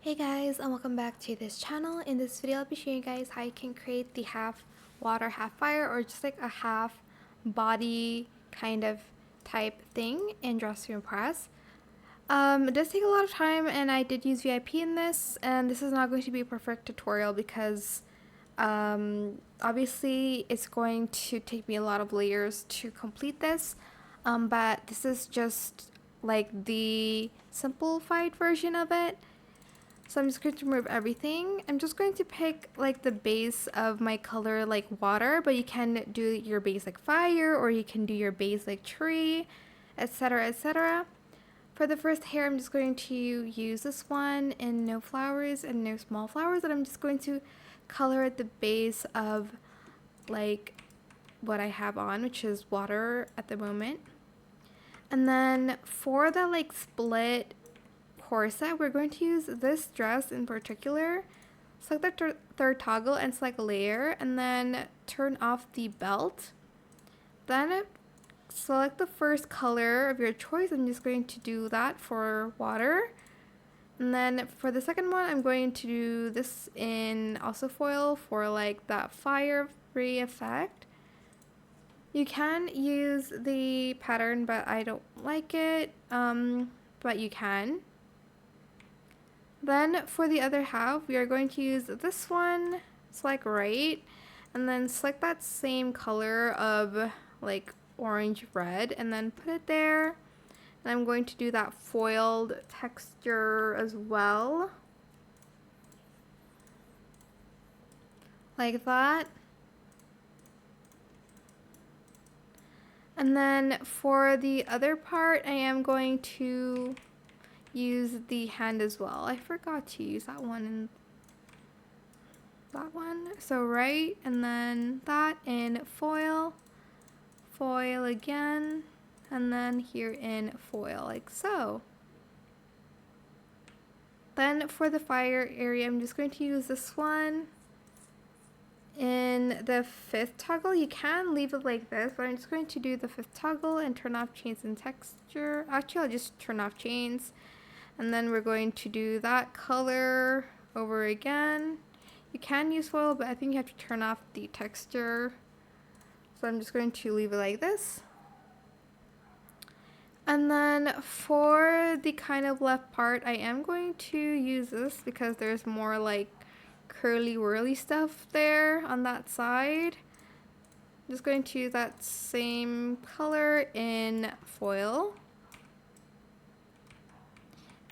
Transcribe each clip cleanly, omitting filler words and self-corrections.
Hey guys, and welcome back to this channel. In this video I'll be showing you guys how you can create the half water half fire, or just like a half body kind of type thing in Dress to Impress. It does take a lot of time, and I did use VIP in this, and this is not going to be a perfect tutorial because obviously it's going to take me a lot of layers to complete this, but this is just like the simplified version of it. So I'm just going to remove everything. I'm just going to pick like the base of my color like water, but you can do your base like fire, or you can do your base like tree, etc, etc. For the first hair, I'm just going to use this one in no flowers and no small flowers, and I'm just going to color the base of like what I have on, which is water at the moment. And then for the like split corset, we're going to use this dress in particular. Select the third toggle and select layer, and then turn off the belt. Then select the first color of your choice. I'm just going to do that for water. And then for the second one, I'm going to do this in also foil for like that fire free effect. You can use the pattern, but I don't like it, but you can. Then for the other half, we are going to use this one, select right, and then select that same color of like orange red, and then put it there. And I'm going to do that foiled texture as well, like that. And then for the other part, I am going to use the hand as well. I forgot to use that one in that one. So right, and then that in foil, foil again, and then here in foil, like so. Then for the fire area, I'm just going to use this one in the fifth toggle. You can leave it like this, but I'm just going to do the fifth toggle and turn off chains and texture. Actually, I'll just turn off chains. And then we're going to do that color over again. You can use foil, but I think you have to turn off the texture. So I'm just going to leave it like this. And then for the kind of left part, I am going to use this because there's more like curly whirly stuff there on that side. I'm just going to use that same color in foil.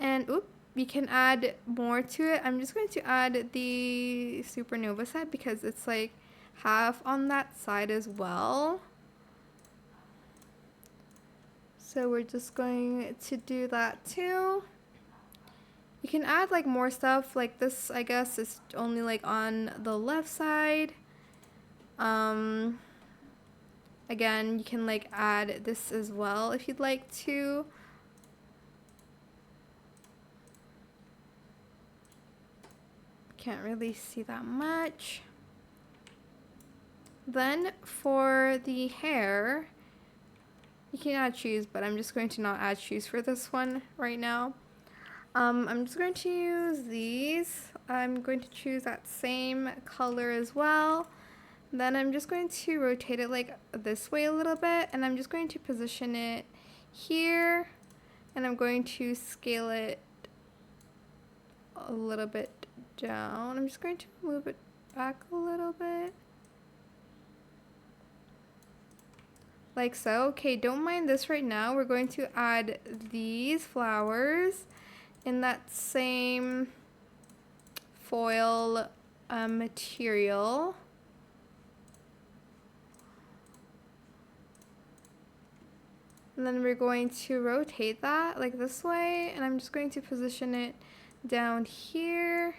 And oop, you can add more to it. I'm just going to add the supernova set because it's like half on that side as well. So we're just going to do that too. You can add like more stuff like this. I guess is only like on the left side. Again, you can like add this as well if you'd like to. Can't really see that much. Then for the hair, you can add shoes, but I'm just going to not add shoes for this one right now. I'm just going to use these. I'm going to choose that same color as well. Then I'm just going to rotate it like this way a little bit, and I'm just going to position it here, and I'm going to scale it a little bit down. I'm just going to move it back a little bit. Like so. Okay, don't mind this right now. We're going to add these flowers in that same foil material. And then we're going to rotate that like this way, and I'm just going to position it down here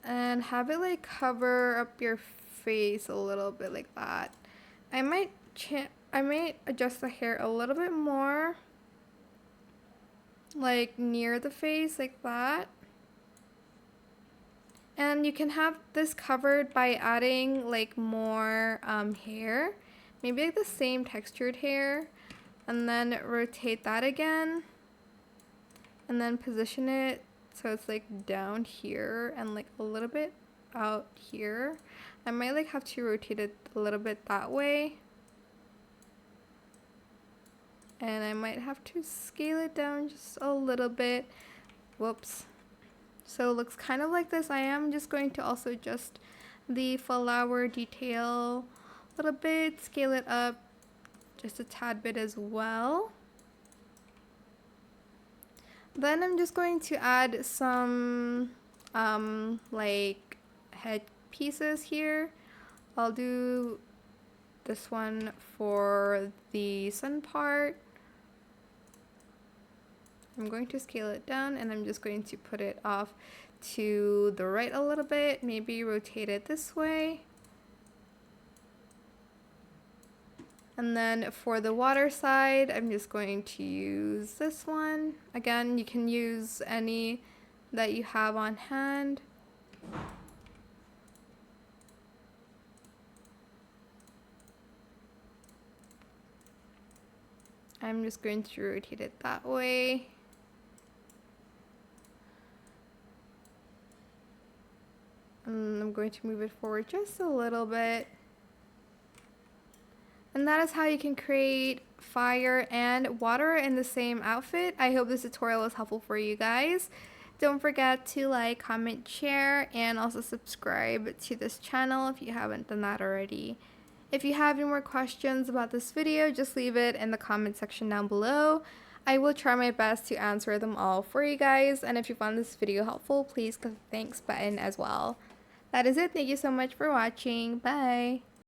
and have it like cover up your face a little bit like that. I might adjust the hair a little bit more, like near the face like that. And you can have this covered by adding like more hair, maybe like the same textured hair, and then rotate that again. and then position it so it's like down here and like a little bit out here. I might like have to rotate it a little bit that way. And I might have to scale it down just a little bit. Whoops. So it looks kind of like this. I am just going to also adjust the flower detail a little bit, scale it up just a tad bit as well. Then I'm just going to add some like head pieces here. I'll do this one for the sun part. I'm going to scale it down and I'm just going to put it off to the right a little bit, maybe rotate it this way. And then for the water side, I'm just going to use this one. Again, you can use any that you have on hand. I'm just going to rotate it that way. And I'm going to move it forward just a little bit. And that is how you can create fire and water in the same outfit. I hope this tutorial was helpful for you guys. Don't forget to like, comment, share, and also subscribe to this channel if you haven't done that already. If you have any more questions about this video, just leave it in the comment section down below. I will try my best to answer them all for you guys. And if you found this video helpful, please click the thanks button as well. That is it. Thank you so much for watching. Bye.